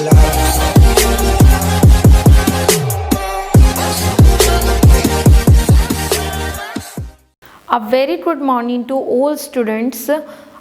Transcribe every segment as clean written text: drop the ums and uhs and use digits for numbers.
A very good morning to all students.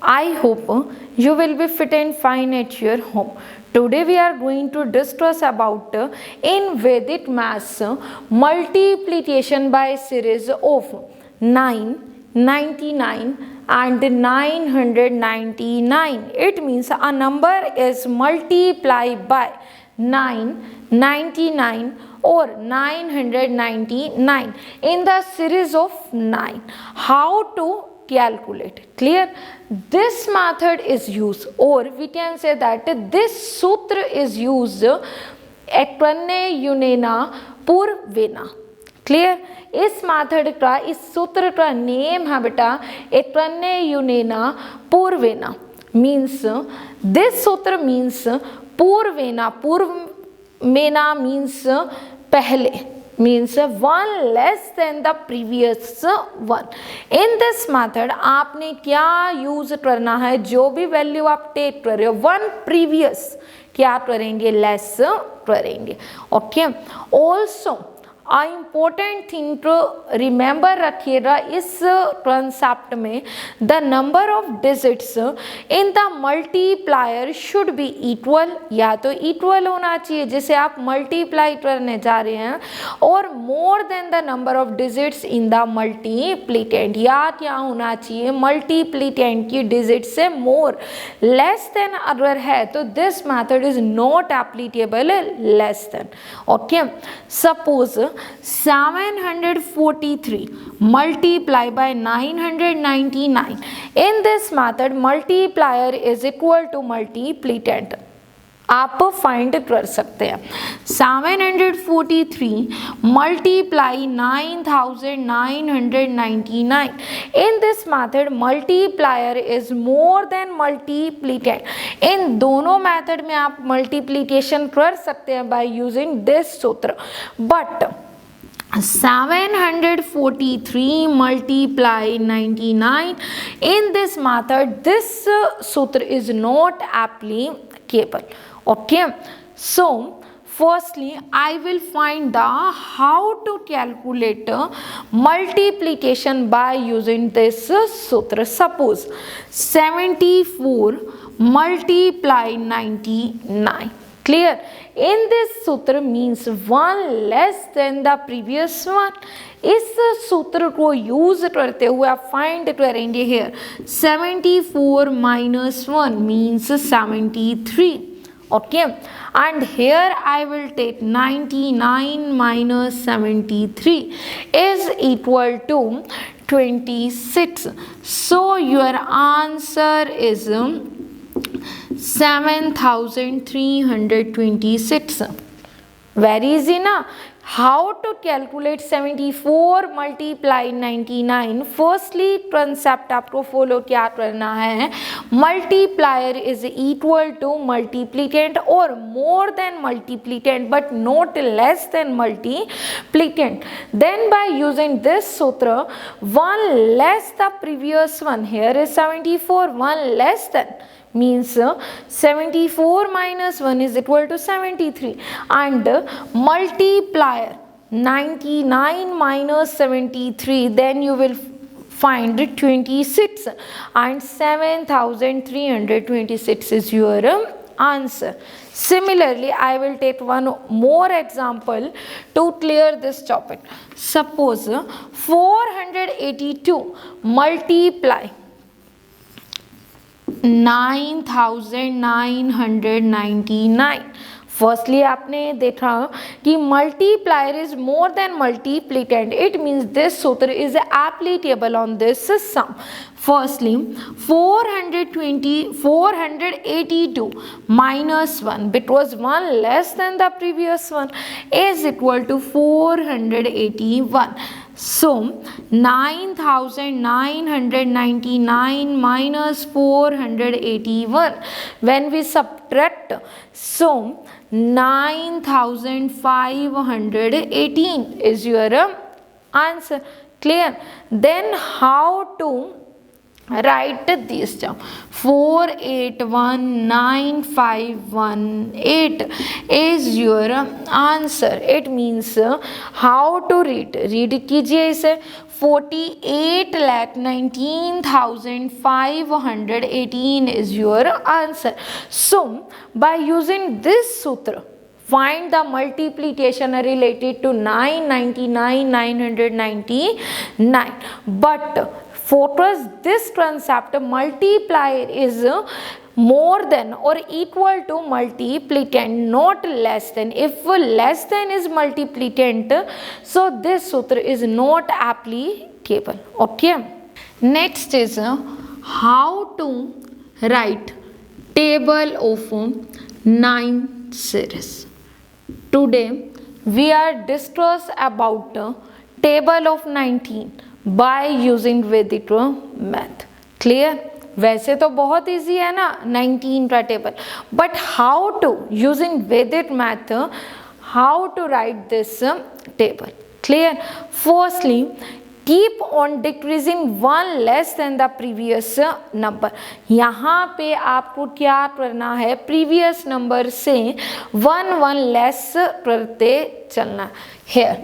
I hope you will be fit and fine at your home. Today we are going to discuss about in Vedic maths multiplication by series of 9, 99 and 999. It means a number is multiplied by 9, 99 or 999 in the series of 9. How to calculate? Clear? This method is used, or we can say that this sutra is used एक्वन्य युनेना पूर्वेना. Clear? इस method का, इस सूत्र का name है बेटा एक्वन्य युनेना पूर्वेना. मीन्स दिस सूत्र मीन्स पूर्वेना. पूर्व मेना मीन्स पहले, means one less than the previous one. In this method आपने क्या यूज करना है? जो भी वैल्यू आप टेक कर रहे हो वन प्रीवियस क्या करेंगे? लेस करेंगे. Okay. Also important thing to remember रखिएगा इस कंसेप्ट में, the number of digits in the multiplier should be equal. या तो इक्वल होना चाहिए जिसे आप मल्टीप्लाई करने जा रहे हैं, और more than the number of digits in the multiplicand. या क्या होना चाहिए? मल्टीप्लिकेंट की डिजिट से मोर. लेस देन अगर है तो this method is not applicable less than. Okay. Suppose 743 multiply by 999. In this method multiplier is equal to multiplicand. आप फाइंड कर सकते हैं. 743 multiply 9999. In this method multiplier is more than multiplicand. इन दोनों method में आप मल्टीप्लिकेशन कर सकते हैं बाय यूजिंग दिस सूत्र. But 743 multiply 99. In this method this sutra is not applicable. Okay. So firstly I will find the how to calculate multiplication by using this sutra. Suppose 74 multiply 99. Clear? In this sutra means one less than the previous one. इस सूत्र को use करते हुए आप find करेंगे here 74 minus 1 means 73. Okay, and here I will take 99 minus 73 is equal to 26. So your answer is 7326. Very easy na? How to calculate 74 multiply 99? Firstly concept आपको follow क्या करना है? Multiplier is equal to multiplicand or more than multiplicand but not less than multiplicand. Then by using this sutra, one less the previous one. Here is 74, one less than means 74 minus 1 is equal to 73, and multiplier 99 minus 73, then you will find 26, and 7326 is your answer. Similarly, I will take one more example to clear this topic. Suppose 482 multiply 9999. Firstly आपने देखा कि multiplier is more than multiplicand. It means this सूत्र is applicable on this sum. Firstly 482 minus 1 because 1 less than the previous one is equal to 481. So 9999 minus 481, when we subtract, so 9518 is your answer. Clear? Then how to write this down. 481958 is your answer. It means how to read. Read कीजिए इसे. 48,19,518 is your answer. So by using this sutra, find the multiplication related to 999, 999. But for us, this concept multiplier is more than or equal to multiplicand, not less than. If less than is multiplicand, so this sutra is not applicable. Okay. Next is how to write table of 9 series. Today we are discuss about table of 19 by using Vedic math. Clear? वैसे तो बहुत easy है ना 19 का table, but how to using Vedic math, how to write this table. Clear? Firstly keep on decreasing one less than the previous number. यहाँ पे आपको क्या करना है, प्रीवियस नंबर से वन लेस करते चलना. Here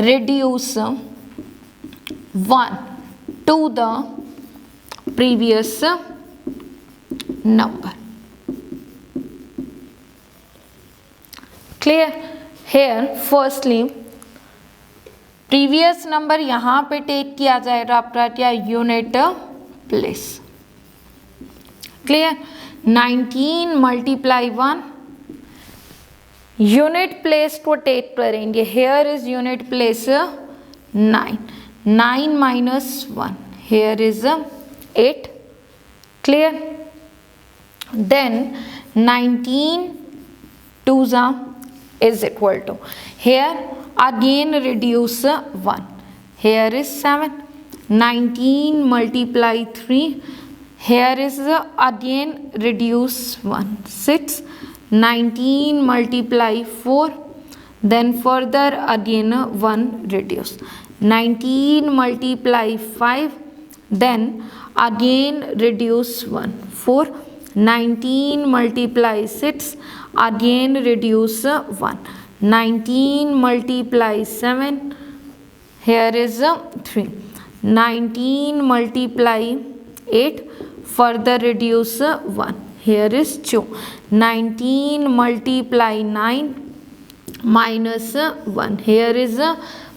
reduce 1 to the previous number. Clear? Here firstly previous number यहाँ पे टेक किया जाएगा आपका क्या, unit place. Clear? 19 multiply 1, unit place को टेक करेंगे. Here is unit place 9. 9 minus 1, here is 8. Clear? Then 19 2s is equal to, here again reduce 1, here is 7. 19 multiply 3, here is again reduce 1, 6. 19 multiply 4, then further again 1 reduce. 19 multiply 5, then again reduce 1, 4. 19 multiply 6, again reduce 1. 19 multiply 7, here is 3. 19 multiply 8, further reduce 1, here is 2. 19 multiply 9 minus 1, here is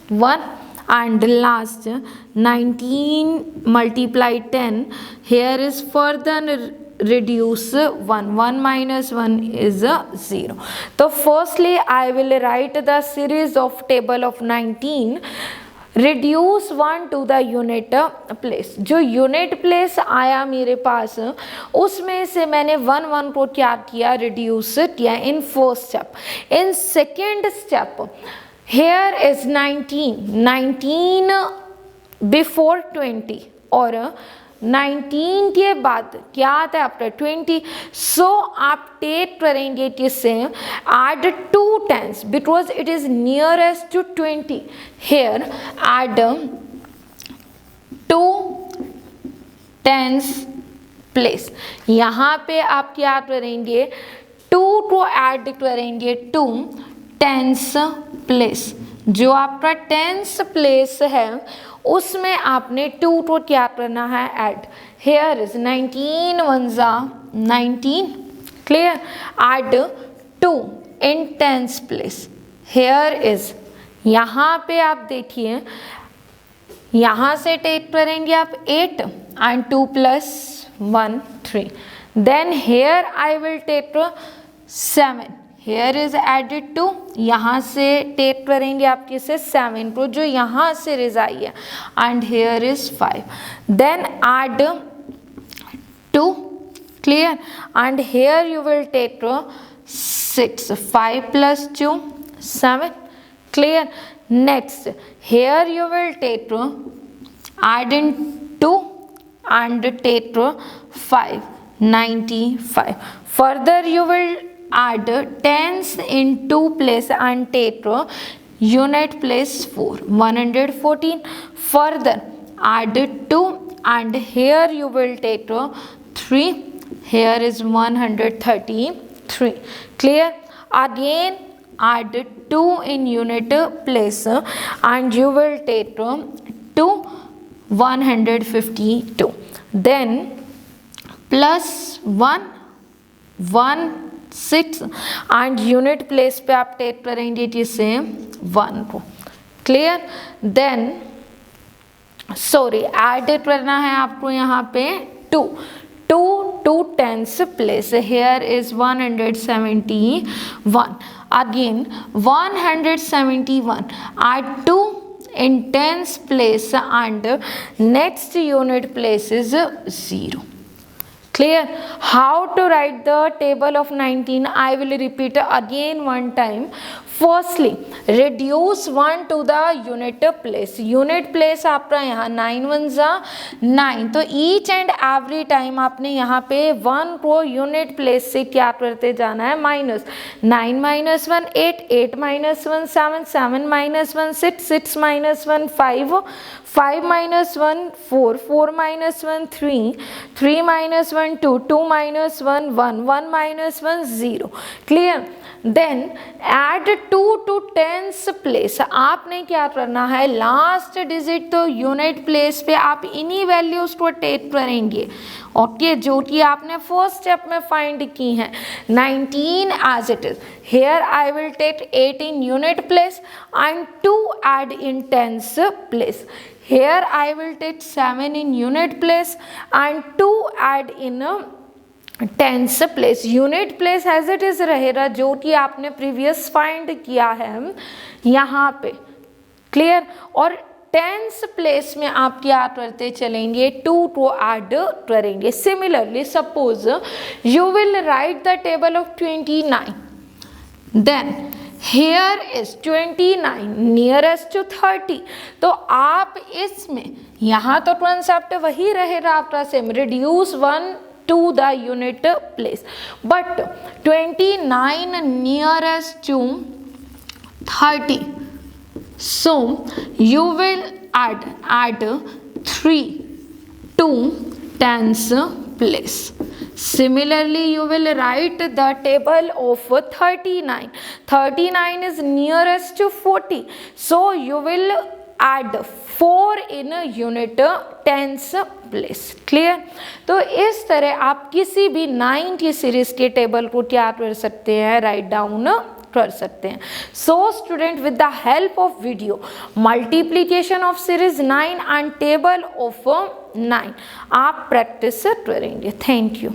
1. And last 19 multiply 10, here is further reduce 1. 1 minus 1 is 0. So firstly I will write the series of table of 19. Reduce 1 to the unit place. जो unit place आया मेरे पास उसमें से मैंने 1 को क्या किया, reduce किया in first step. In second step here is 19 before 20 और 19 के बाद क्या आता है आपका 20. सो आप टेक करेंगे किससे, add 2 tens because it is nearest to 20. here add 2 tens place. यहाँ पे आप क्या करेंगे, 2 को ऐड करेंगे 2 टेंस प्लेस. जो आपका टेंस प्लेस है उसमें आपने 2 को क्या करना है, add. Here is 19 1s 19. Clear? Add 2 in tens place. Here is, यहाँ पे आप देखिए यहाँ से टेक करेंगे आप 8 and 2 plus 1 3. Then here I will take 7. Here is added to, यहाँ से टेक करेंगे आप किसे, 7 को जो यहाँ से रिजाई है. and here is 5. then add 2. clear? and here you will take 6. 5 plus 2 7. clear? next here you will take add in 2 and take 5 95. further you will add tens in 2 place and take unit place 4 114. further add 2 and here you will take 3. Here is 133. Clear? Again add 2 in unit place and you will take 2 152. Then plus 1 1 6 and unit place पे आप take करेंगे किसे 1 को. Clear? Then sorry add करना है आपको यहाँ पे 2 2 tens place. Here is 171. Again 171 add 2 in tens place and next unit place is 0. Clear? How to write the table of 19? I will repeat again one time. Firstly, reduce 1 to the unit place. Unit place आपका यहाँ 9 1 जा 9. तो each and every time आपने यहाँ पे 1 को unit place से क्या करते जाना है minus. 9 minus 1 8 8 minus 1 7 7 minus 1 6 6 minus 1 5 5 minus 1 4 4 minus 1 3 3 minus 1 2 2 minus 1 1 1 minus 1 0. Clear? Then add 2 to tens place. आपने क्या करना है लास्ट डिजिट तो यूनिट प्लेस पे आप इन्हीं वैल्यूज को टेक करेंगे. ओके, जो कि आपने फर्स्ट स्टेप में फाइंड की है 19 as it is. Here I will take 8 in unit place and 2 add in tens place. Here I will take 7 in unit place and 2 add in tens place. Unit place as it is रहेगा जो कि आपने previous find किया है यहाँ पे. Clear? और tens place में आप क्या करते चलेंगे 2 को ऐड करेंगे. Similarly suppose you will write the table of 29. Then here is 29 nearest to 30. तो आप इसमें यहाँ तो कॉन्सेप्ट वही रहेगा आपका same, reduce 1 to the unit place, but 29 nearest to 30, so you will add 3 to tens place. Similarly you will write the table of 39. 39 is nearest to 40, so you will add 4 in unit tens place. Clear? तो इस तरह आप किसी भी 9 की series के table को क्या कर सकते हैं राइट डाउन कर सकते हैं. So student, with the help of video multiplication of series 9 and table of 9 आप प्रैक्टिस करेंगे. Thank you.